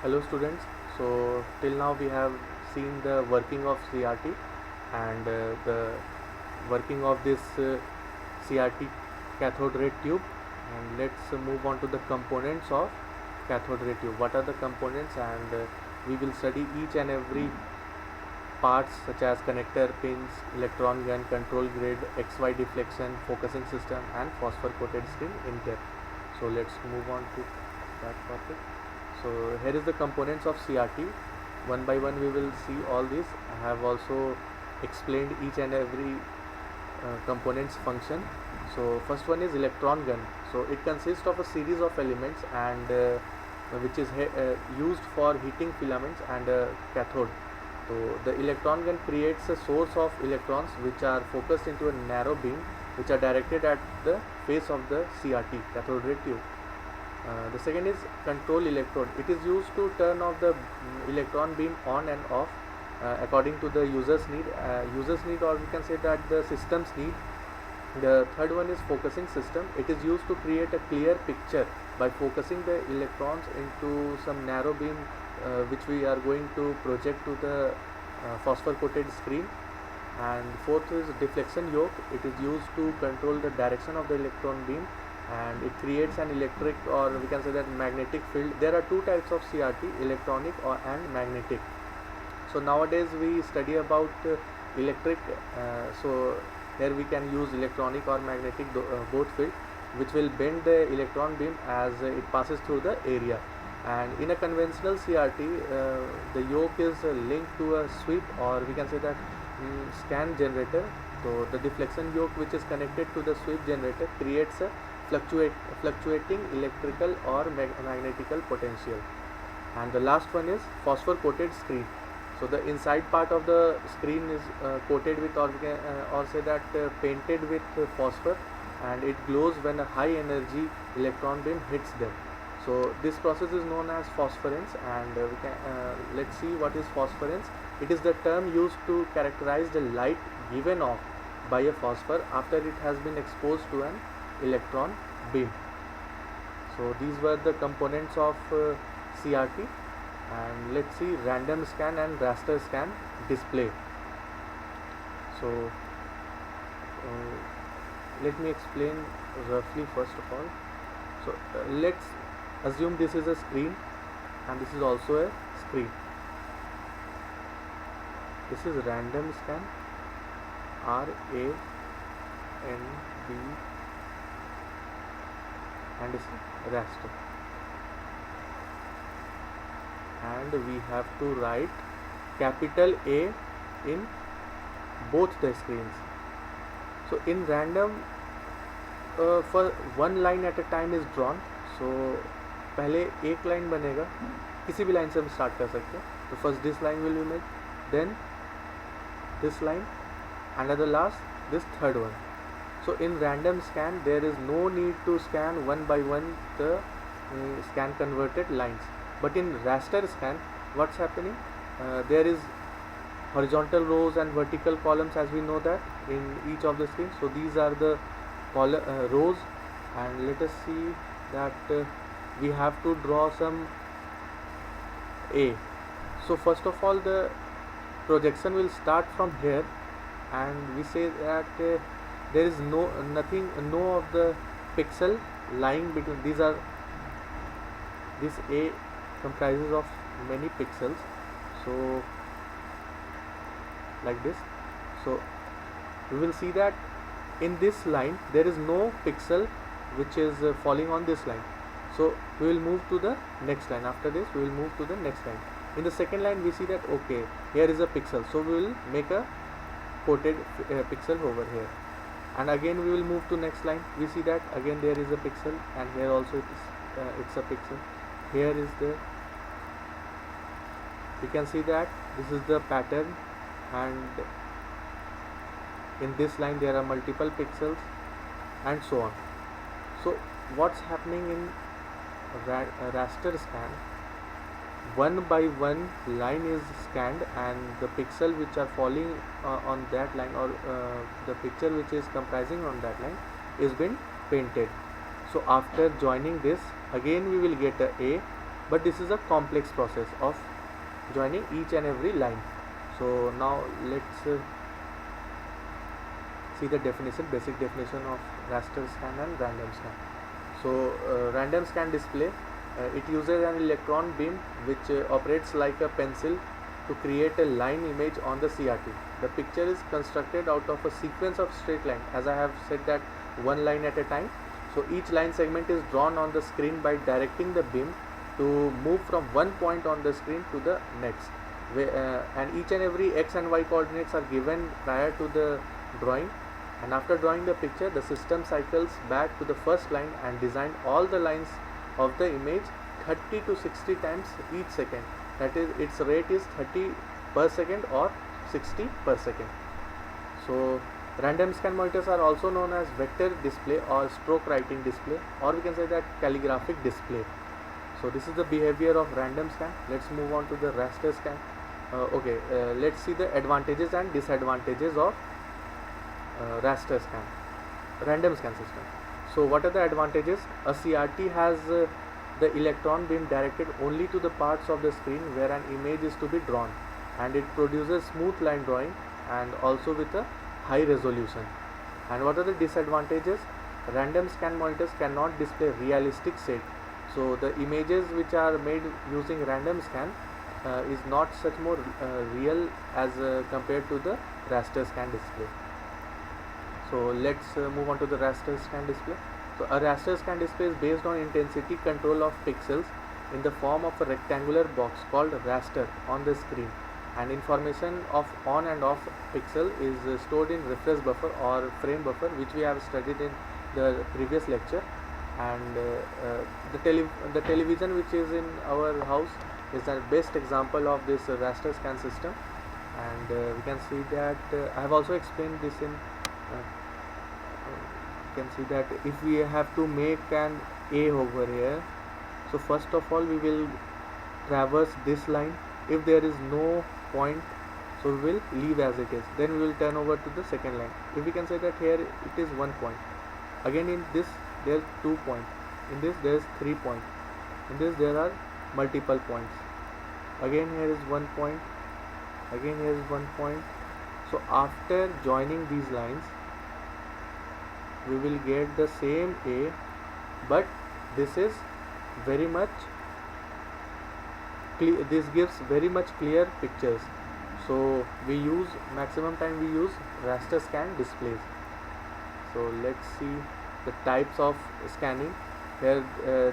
Hello students. So till now we have seen the working of CRT and the working of this CRT cathode ray tube, and let's move on to the components of cathode ray tube. What are the components? And we will study each and every parts such as connector, pins, electron gun, control grid, XY deflection, focusing system and phosphor coated screen in depth. So let's move on to that topic. So here is the components of CRT. One by one we will see all these. I have also explained each and every components function. So first one is electron gun. So it consists of a series of elements and which is used for heating filaments and cathode. So the electron gun creates a source of electrons which are focused into a narrow beam which are directed at the face of the CRT cathode ray tube. The second is control electrode. It is used to turn off the electron beam on and off according to the user's need. Or we can say that the system's need. The third one is focusing system. It is used to create a clear picture by focusing the electrons into some narrow beam which we are going to project to the phosphor coated screen. And fourth is deflection yoke. It is used to control the direction of the electron beam and it creates an electric, or we can say that magnetic field. There are two types of CRT, electronic and magnetic. So nowadays we study about electric, so here we can use electronic or magnetic both field, which will bend the electron beam as it passes through the area. And in a conventional CRT, the yoke is linked to a sweep, or we can say that scan generator. So the deflection yoke which is connected to the sweep generator creates a fluctuating electrical or magnetical potential. And the last one is phosphor coated screen. So the inside part of the screen is coated with, or say that painted with phosphor, and it glows when a high energy electron beam hits them. So this process is known as phosphorescence, and let's see what is phosphorescence. It is the term used to characterize the light given off by a phosphor after it has been exposed to an electron beam. So these were the components of CRT. And let's see random scan and raster scan display. So let me explain roughly first of all. So let's assume this is a screen and this is also a screen. This is random scan, RAND, and this is raster. And we have to write capital A in both the screens. So in random, for one line at a time is drawn. So पहले एक line बनेगा, किसी भी line से हम start कर सकते हैं. तो first this line will be made, then this line, and at the last this third one. So in random scan there is no need to scan one by one the scan converted lines. But in raster scan, what's happening? There is horizontal rows and vertical columns, as we know that in each of the screens. So these are the rows, and let us see that we have to draw some A. So first of all, the projection will start from here, and we say that there is no of the pixel lying between. This A comprises of many pixels, so like this. So we will see that in this line there is no pixel which is falling on this line. So we will move to the next line. After this we will move to the next line. In the second line we see that okay, here is a pixel, so we will make a coated pixel over here. And again we will move to next line. We see that again there is a pixel, and here also it's a pixel. Here is you can see that this is the pattern, and in this line there are multiple pixels, and so on. So what's happening in raster scan? One by one line is scanned, and the pixel which are falling on that line, or the picture which is comprising on that line, is been painted. So after joining this, again we will get a A, but this is a complex process of joining each and every line. So now let's see the definition, basic definition of raster scan and random scan. So random scan display, it uses an electron beam which operates like a pencil to create a line image on the CRT. The picture is constructed out of a sequence of straight line, as I have said that one line at a time. So each line segment is drawn on the screen by directing the beam to move from one point on the screen to the next, and each and every x and y coordinates are given prior to the drawing, and after drawing the picture the system cycles back to the first line and design all the lines of the image 30 to 60 times each second. That is, its rate is 30 per second or 60 per second. So random scan monitors are also known as vector display or stroke writing display, or we can say that calligraphic display. So this is the behavior of random scan. Let's move on to the raster scan. Let's see the advantages and disadvantages of raster scan, random scan system. So what are the advantages? A CRT has the electron beam directed only to the parts of the screen where an image is to be drawn, and it produces smooth line drawing and also with a high resolution. And what are the disadvantages? Random scan monitors cannot display realistic set. So the images which are made using random scan is not such more real as compared to the raster scan display. So let's move on to the raster scan display. So a raster scan display is based on intensity control of pixels in the form of a rectangular box called raster on the screen, and information of on and off pixel is stored in reference buffer or frame buffer, which we have studied in the previous lecture. And the television which is in our house is the best example of this raster scan system, and we can see that I have also explained this in you can see that if we have to make an A over here, so first of all we will traverse this line. If there is no point, so we will leave as it is, then we will turn over to the second line. If we can say that here it is 1 point, again in this there is 2 points, in this there is 3 points, in this there are multiple points, again here is 1 point, again here is 1 point. So after joining these lines we will get the same A, but this is very much this gives very much clear pictures. So we use maximum time we use raster scan displays. So let's see the types of scanning. Here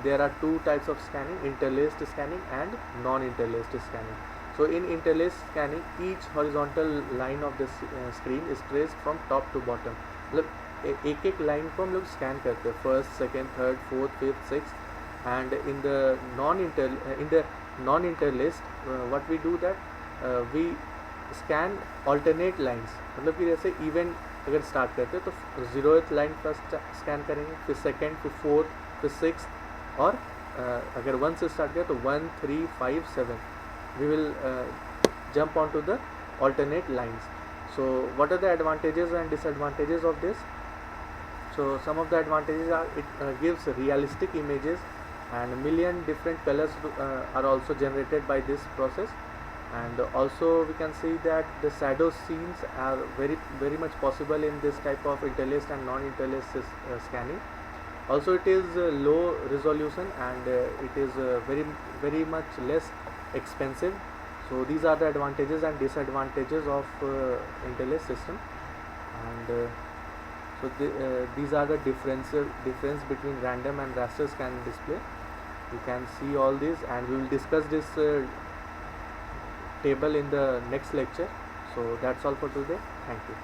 there are two types of scanning: interlaced scanning and non-interlaced scanning. So in interlaced scanning, each horizontal line of the screen is traced from top to bottom. Look, एक एक line को हम लोग scan करते हैं, first, second, third, fourth, fifth, six. And in the non interlaced what we do that we scan alternate lines. मतलब कि जैसे इवेंट अगर स्टार्ट करते हैं तो 0th लाइन फर्स्ट स्कैन करेंगे, फिर सेकेंड, फिर फोर्थ, फिर सिक्स, और अगर 1 से स्टार्ट किया तो 1, 3, 5, 7 we will jump on to the alternate lines. So what are the advantages and disadvantages of this? So some of the advantages are it gives realistic images, and a million different colors are also generated by this process. And also we can see that the shadow scenes are very much possible in this type of interlaced and non-interlaced scanning. Also it is low resolution, and it is very much less expensive. So these are the advantages and disadvantages of interlaced system. And these are the difference between random and raster scan display. You can see all these, and we will discuss this table in the next lecture. So that's all for today. Thank you.